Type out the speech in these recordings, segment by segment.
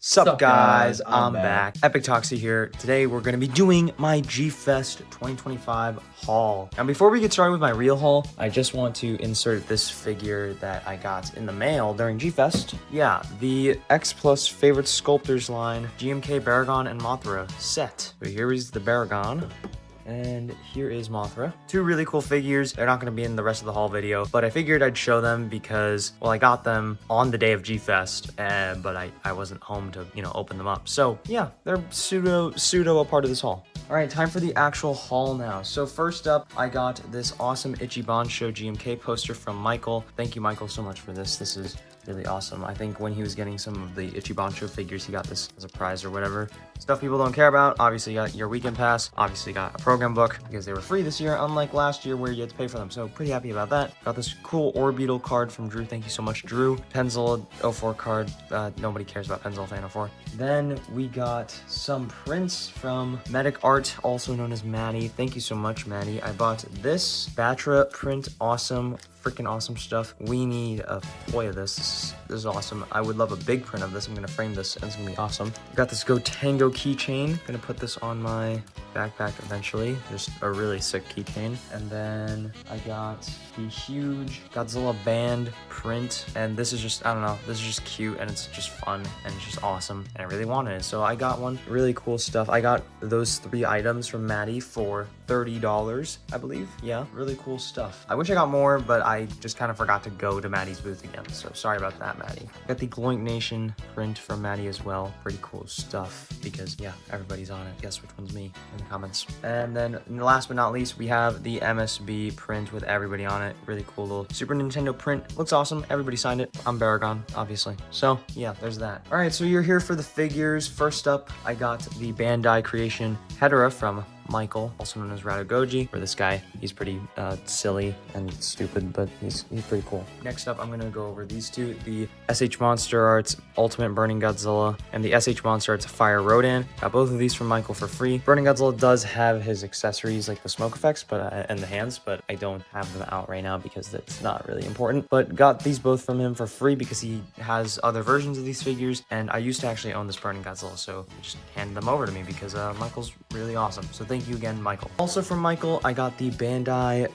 Sup guys, I'm back. Epic Toxie here. Today we're going to be doing my Gfest 2025 haul. Now before we get started with my real haul, I just want to insert this figure that I got in the mail during Gfest. Yeah, the X Plus Favorite Sculptors line, GMK Baragon and Mothra set. So here is the Baragon. And here is Mothra. Two really cool figures. They're not going to be in the rest of the haul video, but I figured I'd show them because, well, I got them on the day of Gfest, but I wasn't home to, open them up. So yeah, they're pseudo a part of this haul. All right, time for the actual haul now. So first up, I got this awesome Ichiban Show GMK poster from Michael. Thank you, Michael, so much for this. This is really awesome. I think when he was getting some of the Ichiban Show figures, he got this as a prize or whatever. Stuff people don't care about. Obviously, you got your weekend pass. Obviously, got a program book because they were free this year, unlike last year where you had to pay for them. So pretty happy about that. Got this cool Orbeetle card from Drew. Thank you so much, Drew. Penzil 04 card. Nobody cares about Penzil Fan 04. Then we got some prints from Medic Art, also known as Maddie. Thank you so much, Maddie. I bought this Batra print. Awesome. Freaking awesome stuff. We need a toy of this. This is awesome. I would love a big print of this. I'm gonna frame this and it's gonna be awesome. Got this Go Tango keychain. Gonna put this on my backpack eventually. Just a really sick keychain. And then I got the huge Godzilla band print. And this is just, I don't know, this is just cute and it's just fun and it's just awesome. And I really wanted it. So I got one. Really cool stuff. I got those 3 items from Maddie for $30, I believe. Yeah, really cool stuff. I wish I got more, but I just kind of forgot to go to Maddie's booth again. So sorry about that, Maddie. Got the Gloink Nation print from Maddie as well. Pretty cool stuff because, yeah, everybody's on it. Guess which one's me in the comments. And then last but not least, we have the MSB print with everybody on it. Really cool little Super Nintendo print. Looks awesome. Everybody signed it. I'm Baragon, obviously. So yeah, there's that. All right, so you're here for the figures. First up, I got the Bandai Creation Hedera from Michael, also known as Radagoji. For this guy, he's pretty silly and stupid, but he's pretty cool. Next up, I'm gonna go over these two: the SH Monster Arts Ultimate Burning Godzilla and the SH Monster Arts Fire Rodan. Got both of these from Michael for free. Burning Godzilla does have his accessories like the smoke effects, and the hands, but I don't have them out right now because that's not really important. But got these both from him for free because he has other versions of these figures, and I used to actually own this Burning Godzilla, so he just handed them over to me because Michael's really awesome. So thank you again, Michael. Also from Michael, I got the Bandai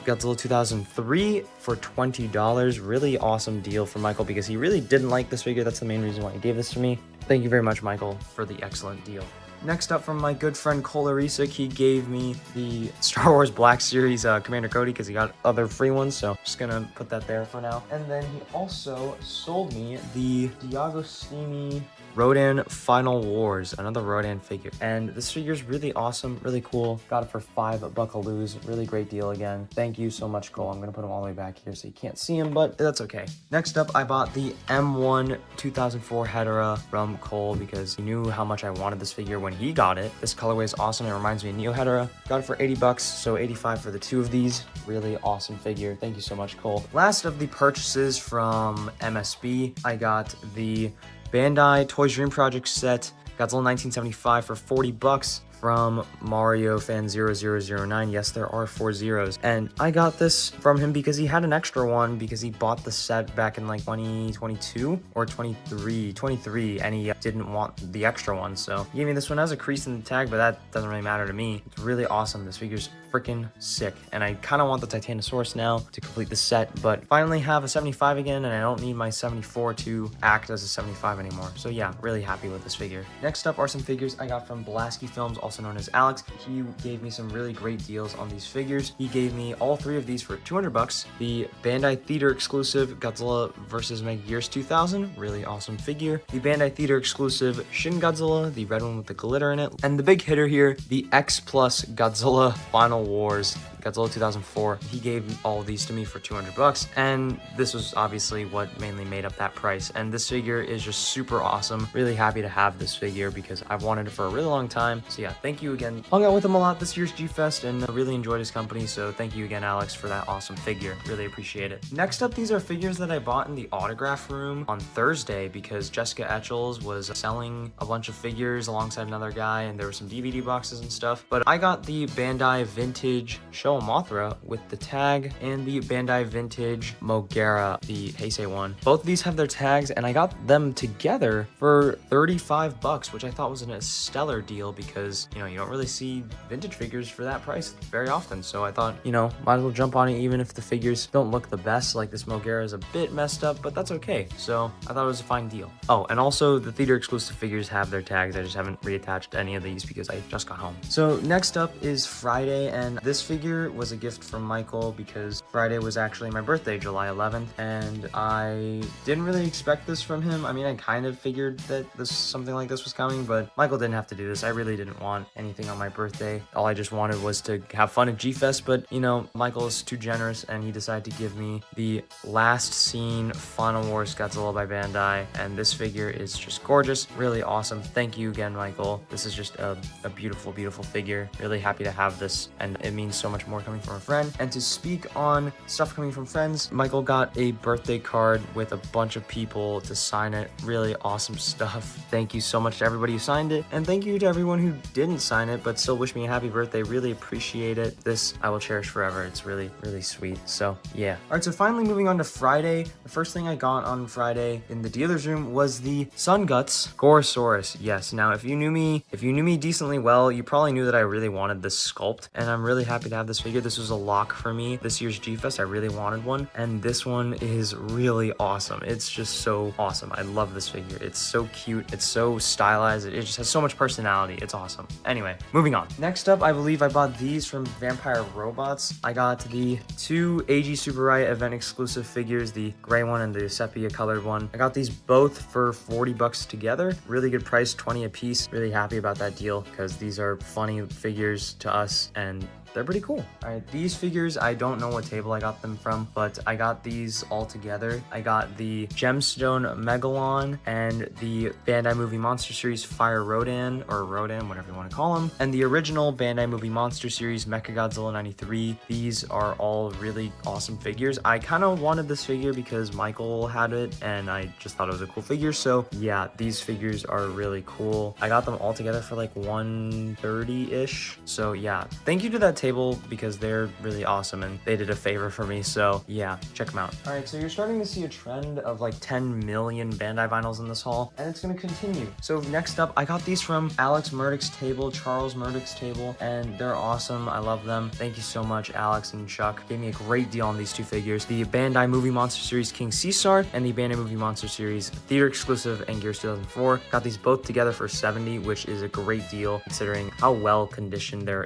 Godzilla 2003 for $20. Really awesome deal for Michael because he really didn't like this figure. That's the main reason why he gave this to me. Thank you very much, Michael, for the excellent deal. Next up from my good friend Kolarisic, he gave me the Star Wars Black Series Commander Cody because he got other free ones, so I'm just gonna put that there for now. And then he also sold me the Diagostini Rodan Final Wars, another Rodan figure. And this figure is really awesome, really cool. Got it for $5 buckaloos. Really great deal again. Thank you so much, Cole. I'm gonna put him all the way back here so you can't see him, but that's okay. Next up, I bought the M1 2004 Hedera from Cole because he knew how much I wanted this figure when he got it. This colorway is awesome. It reminds me of Neo Hedera. Got it for $80, so $85 for the 2 of these. Really awesome figure. Thank you so much, Cole. Last of the purchases from MSB, I got the Bandai Toys Dream Project set Godzilla 1975 for $40 from Mario Fan 0009. Yes, there are 4 zeros. And I got this from him because he had an extra one because he bought the set back in like 2022 or 23, and he didn't want the extra one. So he gave me this one as a crease in the tag, but that doesn't really matter to me. It's really awesome. This figure's freaking sick. And I kind of want the Titanosaurus now to complete the set, but finally have a 75 again, and I don't need my 74 to act as a 75 anymore. So yeah, really happy with this figure. Next up are some figures I got from Blasky Films, also known as Alex. He gave me some really great deals on these figures. He gave me all 3 of these for $200. The Bandai Theater exclusive Godzilla vs. Megagearus 2000, really awesome figure. The Bandai Theater exclusive Shin Godzilla, the red one with the glitter in it. And the big hitter here, the X Plus Godzilla Final Wars Godzilla 2004. He gave all of these to me for $200, and this was obviously what mainly made up that price. And this figure is just super awesome. Really happy to have this figure because I've wanted it for a really long time. So yeah, thank you again. Hung out with him a lot this year's Gfest and really enjoyed his company. So thank you again, Alex, for that awesome figure. Really appreciate it. Next up, these are figures that I bought in the autograph room on Thursday because Jessica Etchels was selling a bunch of figures alongside another guy, and there were some DVD boxes and stuff. But I got the Bandai Vintage Show Showa Mothra with the tag, and the Bandai Vintage Mogera, the Heisei one. Both of these have their tags, and I got them together for 35 bucks, which I thought was a stellar deal because, you know, you don't really see vintage figures for that price very often. So I thought, you know, might as well jump on it even if the figures don't look the best. Like this Mogera is a bit messed up, but that's okay. So I thought it was a fine deal. Oh, and also the theater exclusive figures have their tags. I just haven't reattached any of these because I just got home. So next up is Friday, and this figure was a gift from Michael because Friday was actually my birthday, July 11th, and I didn't really expect this from him. I mean, I kind of figured that something like this was coming, but Michael didn't have to do this. I really didn't want anything on my birthday. All I just wanted was to have fun at Gfest, but you know, Michael is too generous and he decided to give me the Last Scene Final Wars Godzilla by Bandai, and this figure is just gorgeous, really awesome. Thank you again, Michael. This is just a beautiful, beautiful figure. Really happy to have this, and it means so much more coming from a friend. And to speak on stuff coming from friends, Michael got a birthday card with a bunch of people to sign it. Really awesome stuff. Thank you so much to everybody who signed it, and thank you to everyone who didn't sign it but still wish me a happy birthday. Really appreciate it. This I will cherish forever. It's really, really sweet. So yeah. All right, so finally moving on to Friday. The first thing I got on Friday in the dealer's room was the Sun Guts Gorosaurus. Yes, now if you knew me decently well, you probably knew that I really wanted this sculpt, and I'm really happy to have this figure. This was a lock for me this year's Gfest. I really wanted one, and this one is really awesome. It's just so awesome. I love this figure. It's so cute. It's so stylized. It just has so much personality. It's awesome. Anyway, moving on. Next up, I believe I bought these from Vampire Robots. I got the two AG Super Riot event exclusive figures, the gray one and the sepia colored one. I got these both for 40 bucks together. Really good price, 20 a piece. Really happy about that deal because these are funny figures to us and they're pretty cool. All right, these figures, I don't know what table I got them from, but I got these all together. I got the Gemstone Megalon and the Bandai Movie Monster Series Fire Rodan, or Rodan, whatever you want to call them, and the original Bandai Movie Monster Series Mechagodzilla 93. These are all really awesome figures. I kind of wanted this figure because Michael had it, and I just thought it was a cool figure. So yeah, these figures are really cool. I got them all together for like 130-ish. So yeah, thank you to that table because they're really awesome and they did a favor for me. So yeah, check them out. All right, so you're starting to see a trend of like 10 million Bandai vinyls in this haul, and it's going to continue. So next up, I got these from Alex Murdoch's table, Charles Murdoch's table, and they're awesome. I love them. Thank you so much, Alex and Chuck. Gave me a great deal on these two figures, the Bandai Movie Monster Series King Caesar and the Bandai Movie Monster Series Theater Exclusive and Gears 2004. Got these both together for 70, which is a great deal considering how well conditioned they're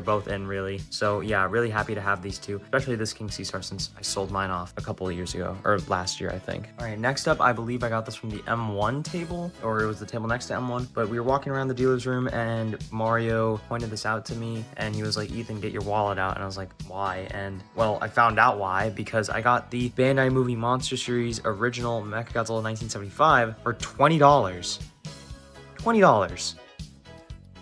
both in, really. So yeah, really happy to have these two, especially this King Caesar since I sold mine off a couple of years ago, or last year, I think. All right, next up, I believe I got this from the M1 table, or it was the table next to M1, but we were walking around the dealer's room and Mario pointed this out to me and he was like, Ethan, get your wallet out. And I was like, why? And well, I found out why, because I got the Bandai Movie Monster Series original Mechagodzilla 1975 for $20. $20.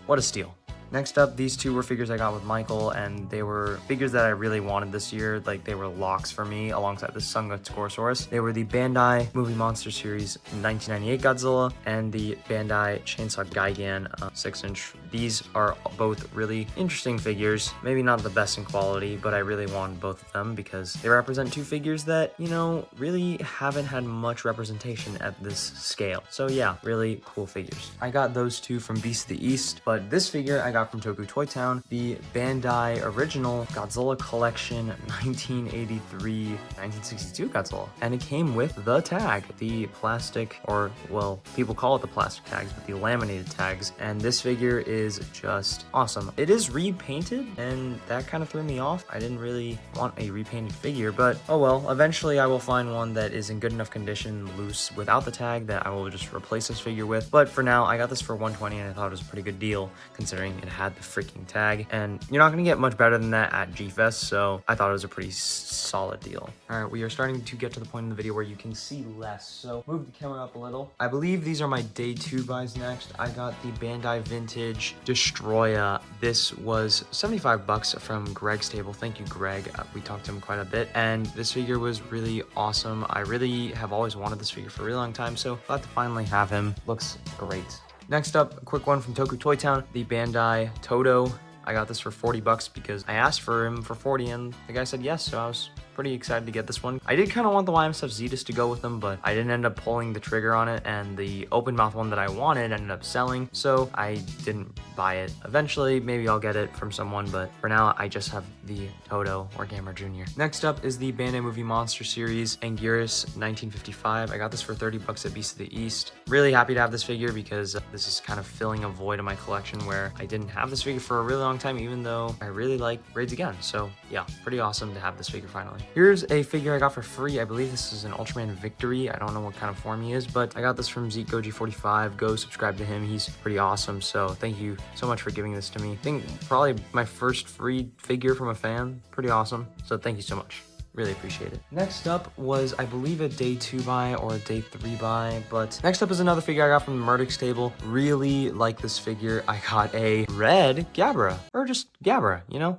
What a steal. Next up, these two were figures I got with Michael, and they were figures that I really wanted this year. Like, they were locks for me alongside the Sun Guts Gorosaurus. They were the Bandai Movie Monster Series 1998 Godzilla and the Bandai Chainsaw Gigan 6-inch. These are both really interesting figures. Maybe not the best in quality, but I really wanted both of them because they represent two figures that, you know, really haven't had much representation at this scale. So yeah, really cool figures. I got those two from Beast of the East, but this figure I got from Toku Toy Town, the Bandai original Godzilla Collection 1983-1962 Godzilla. And it came with the tag, the plastic, or well, people call it the plastic tags, but the laminated tags. And this figure is just awesome. It is repainted, and that kind of threw me off. I didn't really want a repainted figure, but oh well, eventually I will find one that is in good enough condition, loose, without the tag, that I will just replace this figure with. But for now, I got this for $120, and I thought it was a pretty good deal considering it had the freaking tag, and you're not gonna get much better than that at Gfest, so I thought it was a pretty solid deal. All right, we are starting to get to the point in the video where you can see less, so move the camera up a little. I believe these are my day 2 buys next. I got the Bandai Vintage Destroya. This was 75 bucks from Greg's table. Thank you, Greg. We talked to him quite a bit, and this figure was really awesome. I really have always wanted this figure for a really long time, so glad to finally have him. Looks great. Next up, a quick one from Toku Toy Town, the Bandai Toto. I got this for 40 bucks because I asked for him for 40 and the guy said yes, so I was pretty excited to get this one. I did kind of want the YMSF Zetus to go with them, but I didn't end up pulling the trigger on it, and the open mouth one that I wanted ended up selling, so I didn't buy it. Eventually, maybe I'll get it from someone, but for now, I just have the Toto or Gamer Jr. Next up is the Bandai Movie Monster Series Anguirus 1955. I got this for 30 bucks at Beast of the East. Really happy to have this figure because this is kind of filling a void in my collection where I didn't have this figure for a really long time, even though I really like Raids Again. So yeah, pretty awesome to have this figure finally. Here's a figure I got for free. I believe this is an Ultraman Victory. I don't know what kind of form he is, but I got this from ZekeGoji45. Go subscribe to him. He's pretty awesome. So thank you so much for giving this to me. I think probably my first free figure from a fan. Pretty awesome. So thank you so much. Really appreciate it. Next up was, I believe, a day 2 buy or a day 3 buy, but next up is another figure I got from the Murdoch's table. Really like this figure. I got a red Gabra, or just Gabra, you know?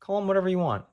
Call him whatever you want.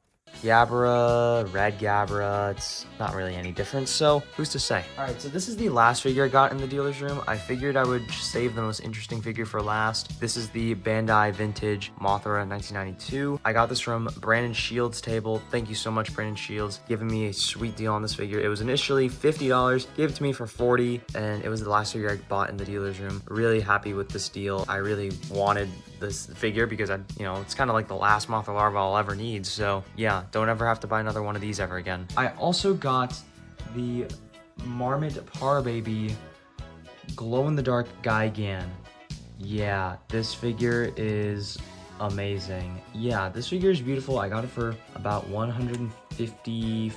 Gabra, red Gabra, it's not really any different, so who's to say? Alright, so this is the last figure I got in the dealer's room. I figured I would save the most interesting figure for last. This is the Bandai Vintage Mothra 1992. I got this from Brandon Shields' table. Thank you so much, Brandon Shields, giving me a sweet deal on this figure. It was initially $50, gave it to me for $40, and it was the last figure I bought in the dealer's room. Really happy with this deal. I really wanted this figure because it's kind of like the last Mothra larva I'll ever need, so yeah, don't ever have to buy another one of these ever again. I also got the Marmot Par Baby glow-in-the-dark Gigan. Yeah, this figure is amazing. Yeah, this figure is beautiful. I got it for about 50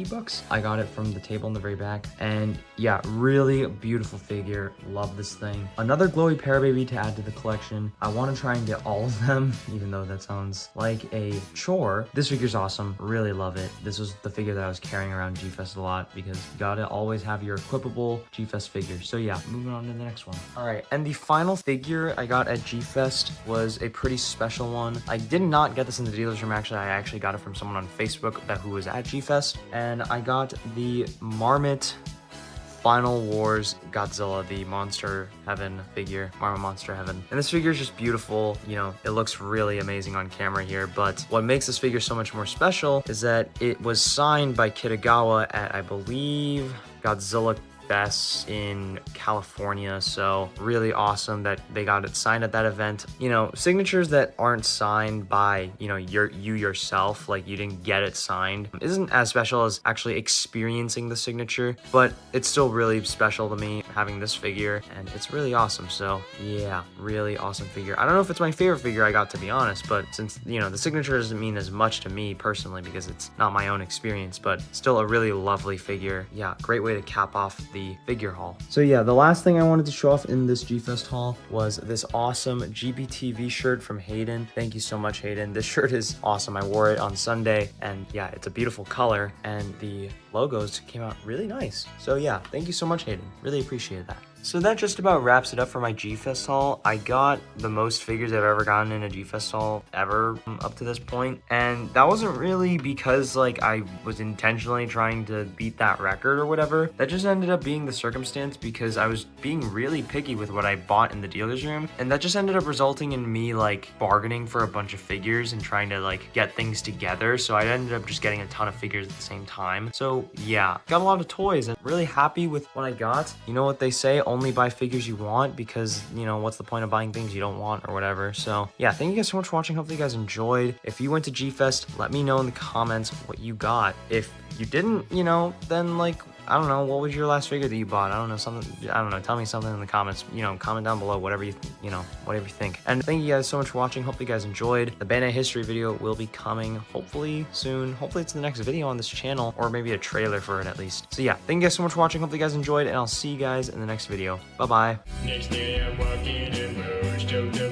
bucks. I got it from the table in the very back, and yeah, really beautiful figure. Love this thing. Another glowy Parababy to add to the collection. I want to try and get all of them, even though that sounds like a chore. This figure's awesome. Really love it. This was the figure that I was carrying around Gfest a lot because you gotta always have your equipable Gfest figure. So yeah, moving on to the next one. All right, and the final figure I got at Gfest was a pretty special one. I did not get this in the dealer's room, actually. I actually got it from someone on Facebook who was at Gfest, and I got the Marmot Final Wars Godzilla, the Monster Heaven figure, Marmot Monster Heaven. And this figure is just beautiful. You know, it looks really amazing on camera here, but what makes this figure so much more special is that it was signed by Kitagawa at, I believe, Godzilla Gfest in California. So really awesome that they got it signed at that event. You know, signatures that aren't signed by, you yourself, like you didn't get it signed, isn't as special as actually experiencing the signature, but it's still really special to me having this figure, and it's really awesome. So yeah, really awesome figure. I don't know if it's my favorite figure I got, to be honest, but since, the signature doesn't mean as much to me personally because it's not my own experience, but still a really lovely figure. Yeah, great way to cap off the figure haul. So yeah, the last thing I wanted to show off in this Gfest haul was this awesome GBTV shirt from Hayden. Thank you so much, Hayden. This shirt is awesome. I wore it on Sunday, and yeah, it's a beautiful color, and the logos came out really nice. So yeah, thank you so much, Hayden. Really appreciate that. So that just about wraps it up for my Gfest haul. I got the most figures I've ever gotten in a Gfest haul ever up to this point, and that wasn't really because I was intentionally trying to beat that record or whatever. That just ended up being the circumstance because I was being really picky with what I bought in the dealer's room, and that just ended up resulting in me bargaining for a bunch of figures and trying to get things together. So I ended up just getting a ton of figures at the same time. So yeah, got a lot of toys and really happy with what I got. You know what they say, only buy figures you want, because what's the point of buying things you don't want or whatever. So yeah, thank you guys so much for watching. Hopefully you guys enjoyed. If you went to Gfest, let me know in the comments what you got. If you didn't, then I don't know, what was your last figure that you bought? I don't know, tell me something in the comments. Comment down below whatever you think. And thank you guys so much for watching. Hopefully you guys enjoyed. The Bandai History video will be coming hopefully soon. Hopefully it's the next video on this channel, or maybe a trailer for it at least. So yeah, thank you guys so much for watching. Hopefully you guys enjoyed, and I'll see you guys in the next video. Bye bye. Next day I'm walking in Rouge,